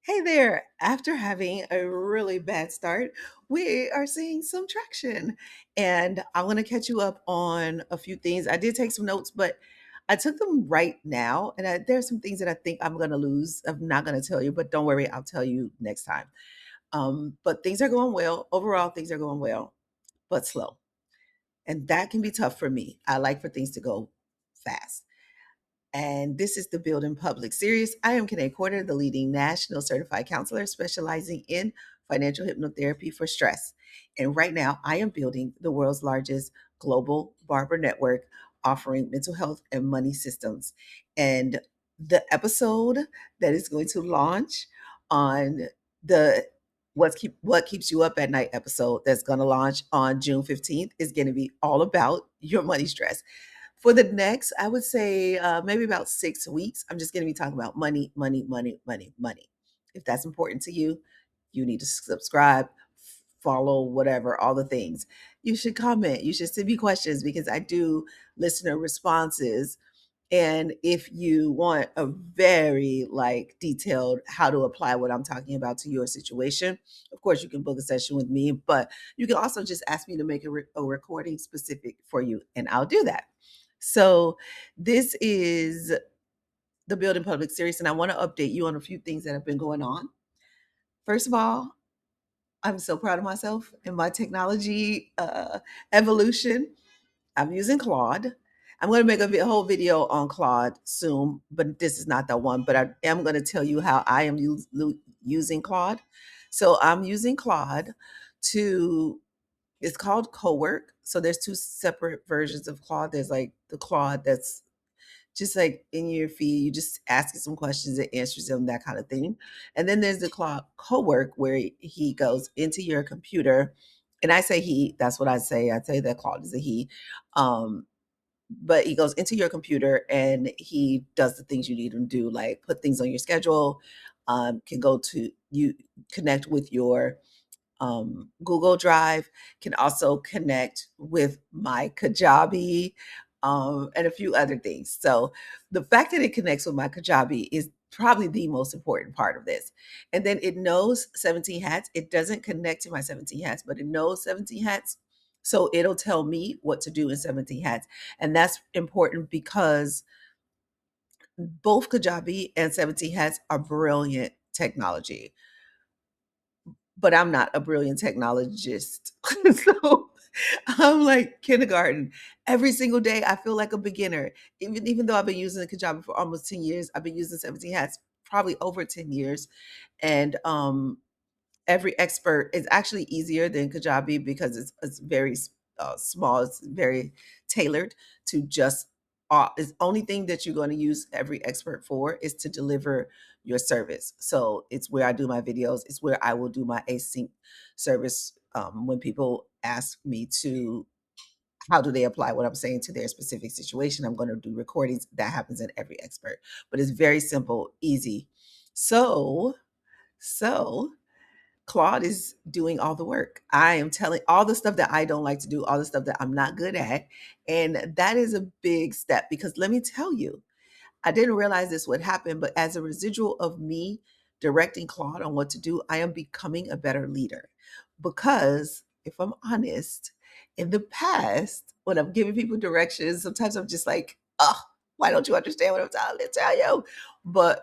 Hey there. After having a really bad start, we are seeing some traction. And I'm going to catch you up on a few things. I did take some notes, but I took them right now. And there's some things that I think I'm going to lose. I'm not going to tell you, but don't worry, I'll tell you next time. But things are going well. Overall, things are going well, but slow. And that can be tough for me. I like for things to go fast. And this is the Build in Public series. I am Kanae Porter, the leading national certified counselor specializing in financial hypnotherapy for stress. And right now, I am building the world's largest global barber network offering mental health and money systems. And the episode that is going to launch on the what keeps you up at night episode that's going to launch on June 15th is going to be all about your money stress for the next, I would say maybe about 6 weeks. I'm just going to be talking about money, money, money, money, money. If that's important to you, you need to subscribe, follow, whatever, all the things. You should comment. You should send me questions because I do listener responses. And if you want a very detailed how to apply what I'm talking about to your situation, of course you can book a session with me, but you can also just ask me to make a recording specific for you, and I'll do that. So this is the Building Public series, and I want to update you on a few things that have been going on. First of all, I'm so proud of myself and my technology evolution. I'm using Claude. I'm going to make a whole video on Claude soon, but this is not the one. But I am going to tell you how I am using Claude. So I'm using Claude to, it's called Cowork. So there's two separate versions of Claude. There's like the Claude that's just like in your feed, you just ask it some questions, it answers them, that kind of thing. And then there's the Claude Cowork where he goes into your computer. And I say he, that's what I say. I say that Claude is a he. Um, but he goes into your computer and he does the things you need him to do, like put things on your schedule, can go to you, connect with your Google Drive, can also connect with my Kajabi, and a few other things. So the fact that it connects with my Kajabi is probably the most important part of this. And then it knows 17 hats. It doesn't connect to my 17 hats, but it knows 17 hats. So it'll tell me what to do in 17 hats. And that's important because both Kajabi and 17 hats are brilliant technology, but I'm not a brilliant technologist. So I'm like kindergarten. Every single day I feel like a beginner. Even though I've been using the Kajabi for almost 10 years, I've been using 17 hats probably over 10 years. And every expert is actually easier than Kajabi because it's very small. It's very tailored to just. It's only thing that you're going to use every expert for is to deliver your service. So it's where I do my videos. It's where I will do my async service when people ask me to how do they apply what I'm saying to their specific situation. I'm going to do recordings. That happens in every expert, but it's very simple, easy. So Claude is doing all the work. I am telling all the stuff that I don't like to do, all the stuff that I'm not good at. And that is a big step because let me tell you, I didn't realize this would happen, but as a residual of me directing Claude on what to do, I am becoming a better leader. Because if I'm honest, in the past, when I'm giving people directions, sometimes I'm just like, oh, why don't you understand what I'm trying to tell you? But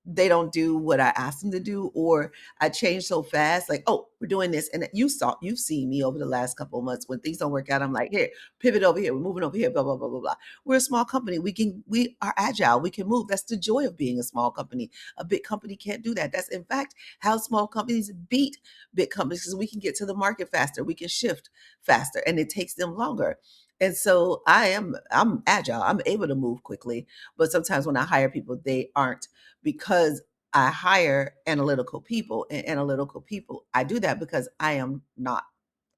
they don't do what I asked them to do, or I change so fast, like, oh, we're doing this. And you've seen me over the last couple of months when things don't work out. I'm like, here, pivot over here, we're moving over here, blah, blah, blah, blah, blah. We're a small company. We are agile, we can move. That's the joy of being a small company. A big company can't do that. That's in fact how small companies beat big companies because we can get to the market faster, we can shift faster, and it takes them longer. And so I'm agile. I'm able to move quickly. But sometimes when I hire people, they aren't because I hire analytical people and analytical people. I do that because I am not.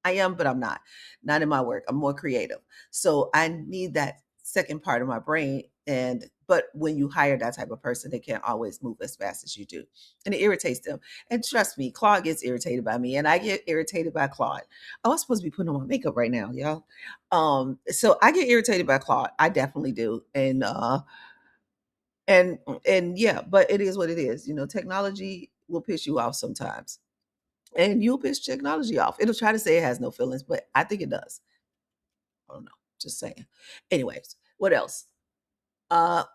I am, but I'm not. Not in my work. I'm more creative. So I need that second part of my brain. And but when you hire that type of person, they can't always move as fast as you do. And it irritates them. And trust me, Claude gets irritated by me and I get irritated by Claude. Oh, I'm supposed to be putting on my makeup right now, y'all. So I get irritated by Claude. I definitely do. And yeah, but it is what it is. You know, technology will piss you off sometimes. And you'll piss technology off. It'll try to say it has no feelings, but I think it does. I don't know. Just saying. Anyways, what else?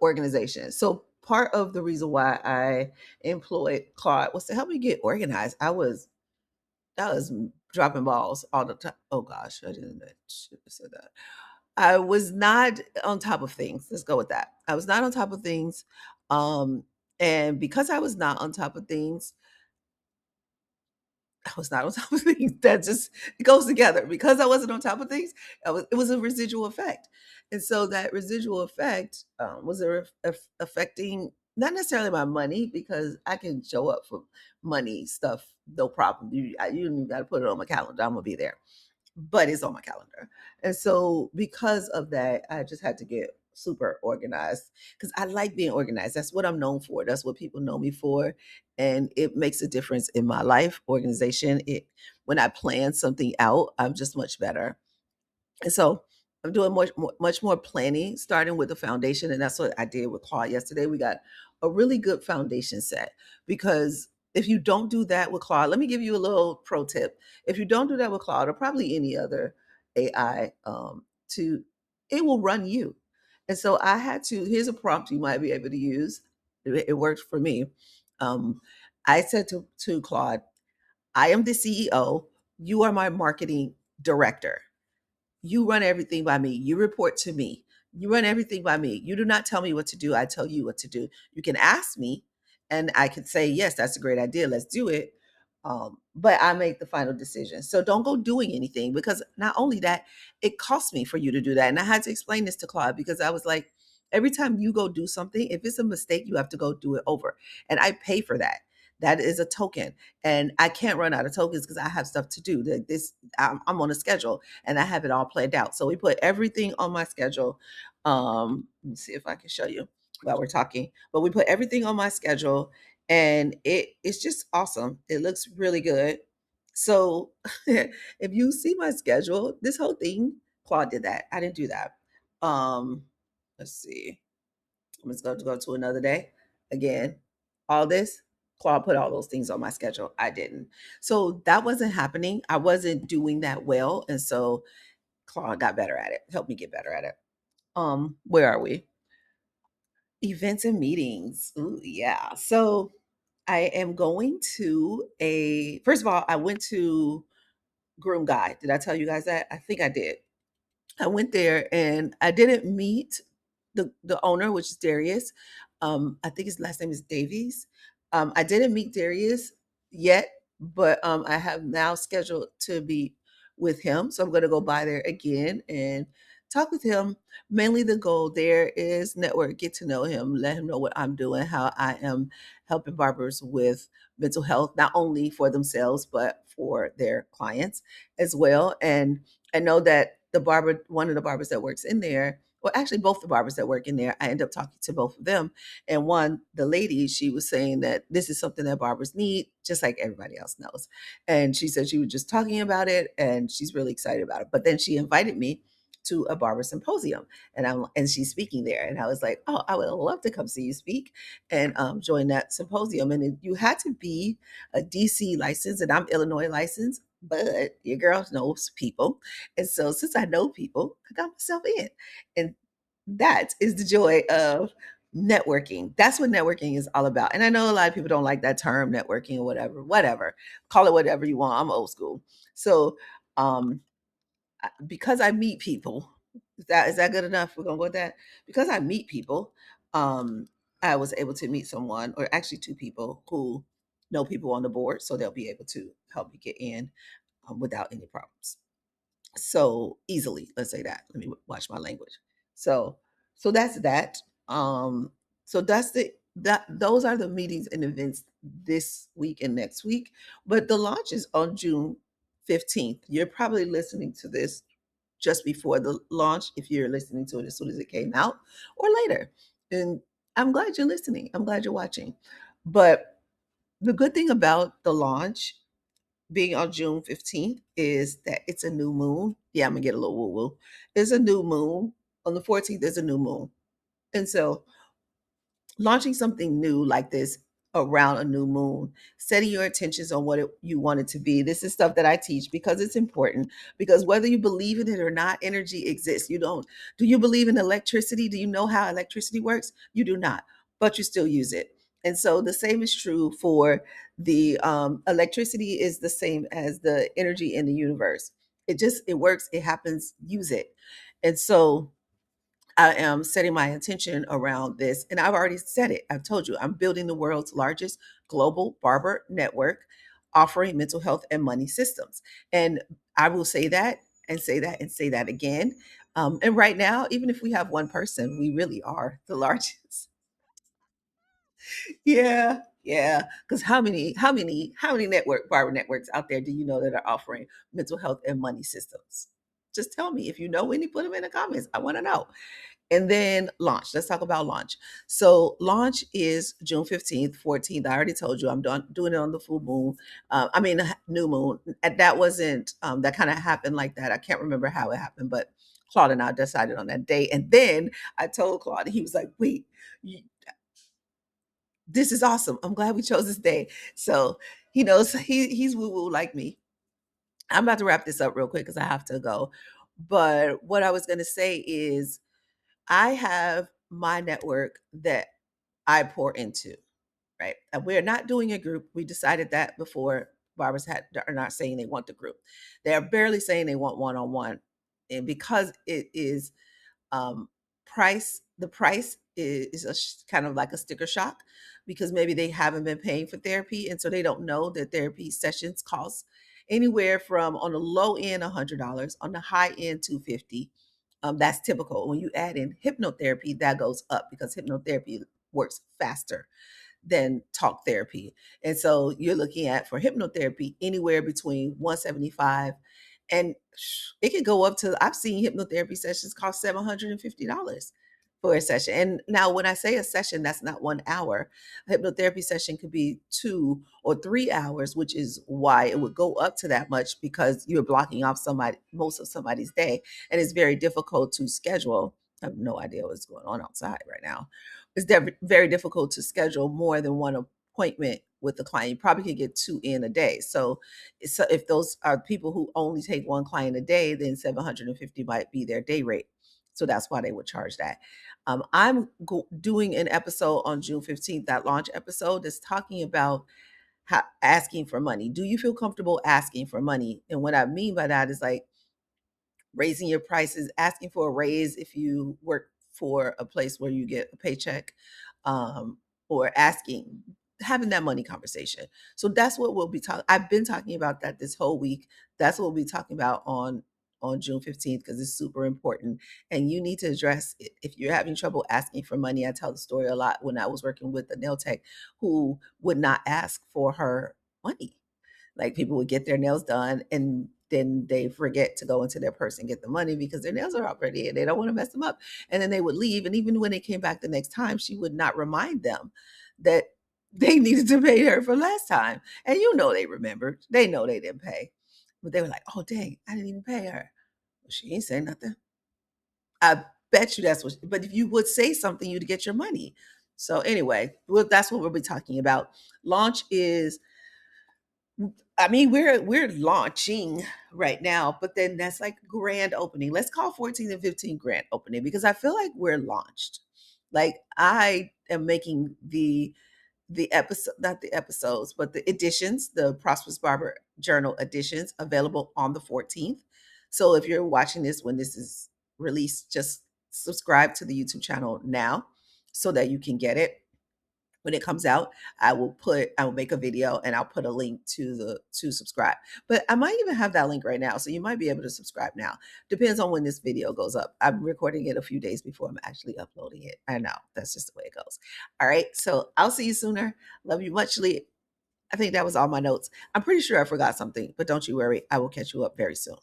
Organization. So part of the reason why I employed Claude was to help me get organized. I was dropping balls all the time. Oh gosh, I didn't should have said that. I was not on top of things. Let's go with that. I was not on top of things. Um, and because I was not on top of things, I was not on top of things. That just it goes together. Because I wasn't on top of things, it was a residual effect, and so that residual effect was affecting not necessarily my money because I can show up for money stuff no problem. You don't even got to put it on my calendar. I'm gonna be there, but it's on my calendar. And so because of that, I just had to get super organized because I like being organized. That's what I'm known for. That's what people know me for. And it makes a difference in my life. Organization. It when I plan something out, I'm just much better. And so I'm doing much more planning, starting with the foundation. And that's what I did with Claude yesterday. We got a really good foundation set because if you don't do that with Claude, let me give you a little pro tip. If you don't do that with Claude or probably any other AI, to it will run you. And so I had to, here's a prompt you might be able to use. It worked for me. Um, I said to Claude, I am the CEO. You are my marketing director. You run everything by me. You report to me. You run everything by me. You do not tell me what to do. I tell you what to do. You can ask me, and I could say, yes, that's a great idea. Let's do it. But I make the final decision. So don't go doing anything because not only that, it costs me for you to do that. And I had to explain this to Claude because I was like, every time you go do something, if it's a mistake, you have to go do it over. And I pay for that. That is a token. And I can't run out of tokens because I have stuff to do. I'm on a schedule and I have it all planned out. So we put everything on my schedule. Let me see if I can show you while we're talking. But we put everything on my schedule, and it's just awesome. It looks really good. So if you see my schedule, this whole thing, Claude did that. I didn't do that. Um, let's see. I'm just going to go to another day. Again, all this, Claude put all those things on my schedule. I didn't. So that wasn't happening. I wasn't doing that well. And so Claude got better at it, helped me get better at it. Where are we? Events and meetings. Ooh, yeah. So I am going to first of all, I went to Groom Guide. Did I tell you guys that? I think I did. I went there and I didn't meet the owner, which is Darius. I think his last name is Davies. I didn't meet Darius yet, but I have now scheduled to be with him. So I'm going to go by there again and talk with him. Mainly the goal there is network, get to know him, let him know what I'm doing, how I am helping barbers with mental health, not only for themselves, but for their clients as well. And I know that one of the barbers that works in there, well, actually both the barbers that work in there, I end up talking to both of them. And one, the lady, she was saying that this is something that barbers need, just like everybody else knows. And she said she was just talking about it and she's really excited about it. But then she invited me to a barber symposium and she's speaking there. And I was like, oh, I would love to come see you speak and join that symposium. And you had to be a DC license and I'm Illinois licensed, but your girl knows people. And so since I know people, I got myself in. And that is the joy of networking. That's what networking is all about. And I know a lot of people don't like that term networking or whatever. Call it whatever you want. I'm old school. So um because I meet people, is that good enough? We're gonna go with that. Because I meet people, um, I was able to meet someone, or actually two people who know people on the board, so they'll be able to help me get in without any problems. So easily, let's say that. Let me watch my language. So, so that's that. Um, so that's that. Those are the meetings and events this week and next week. But the launch is on June 15th. You're probably listening to this just before the launch if you're listening to it as soon as it came out or later. And I'm glad you're listening. I'm glad you're watching. But the good thing about the launch being on June 15th is that it's a new moon. Yeah, I'm gonna get a little woo woo. It's a new moon. On the 14th, there's a new moon. And so launching something new like this around a new moon, setting your intentions on what you want it to be. This is stuff that I teach because it's important. Because whether you believe in it or not, energy exists. You don't, do you believe in electricity? Do you know how electricity works? You do not, but you still use it. And so the same is true for the electricity, is the same as the energy in the universe. It works, it happens, use it. And so I am setting my intention around this. And I've already said it. I've told you I'm building the world's largest global barber network offering mental health and money systems. And I will say that and say that and say that again. And right now, even if we have one person, we really are the largest. Yeah, yeah. Because how many barber networks out there do you know that are offering mental health and money systems? Just tell me if you know any. Put them in the comments. I want to know. And then launch. Let's talk about launch. So launch is June 15th, 14th. I already told you I'm doing it on the full moon. New moon. And that wasn't, that kind of happened like that. I can't remember how it happened, but Claude and I decided on that day. And then I told Claude, he was like, wait, this is awesome. I'm glad we chose this day. So he knows he's woo woo like me. I'm about to wrap this up real quick because I have to go. But what I was going to say is, I have my network that I pour into, right? And we're not doing a group. We decided that before. Barbers are not saying they want the group. They're barely saying they want one on one. And because it is the price is kind of like a sticker shock, because maybe they haven't been paying for therapy. And so they don't know that therapy sessions cost anywhere from, on the low end, $100, on the high end, $250. That's typical. When you add in hypnotherapy, that goes up because hypnotherapy works faster than talk therapy. And so you're looking at, for hypnotherapy, anywhere between 175, and it could go up to, I've seen hypnotherapy sessions cost $750 for a session. And now when I say a session, that's not 1 hour. A hypnotherapy session could be 2 or 3 hours, which is why it would go up to that much, because you're blocking off most of somebody's day. And it's very difficult to schedule. I have no idea what's going on outside right now. It's very difficult to schedule more than one appointment with the client. You probably could get two in a day. So if those are people who only take one client a day, then 750 might be their day rate. So that's why they would charge that. Doing an episode on June 15th, that launch episode, that's talking about asking for money. Do you feel comfortable asking for money? And what I mean by that is like raising your prices, asking for a raise if you work for a place where you get a paycheck, um, or having that money conversation. So that's what we'll be talking. I've been talking about that this whole week. That's what we'll be talking about on June 15th, because it's super important. And you need to address it. If you're having trouble asking for money, I tell the story a lot when I was working with a nail tech who would not ask for her money. Like, people would get their nails done and then they forget to go into their purse and get the money because their nails are already and they don't want to mess them up. And then they would leave. And even when they came back the next time, she would not remind them that they needed to pay her for last time. And they remembered. They know they didn't pay. But they were like, oh, dang, I didn't even pay her. Well, she ain't saying nothing. I bet you that's what, but if you would say something, you'd get your money. So anyway, that's what we'll be talking about. Launch is, we're launching right now, but then that's like grand opening. Let's call 14 and 15 grand opening, because I feel like we're launched. Like, I am making the episode, not the episodes, but the editions, the Prosperous Barber Journal editions, available on the 14th. So if you're watching this when this is released, just subscribe to the YouTube channel now so that you can get it when it comes out. I will make a video and I'll put a link to subscribe. But I might even have that link right now, so you might be able to subscribe now. Depends on when this video goes up. I'm recording it a few days before I'm actually uploading it. I know, that's just the way it goes. All right, so I'll see you sooner. Love you muchly. I think that was all my notes. I'm pretty sure I forgot something, but don't you worry, I will catch you up very soon.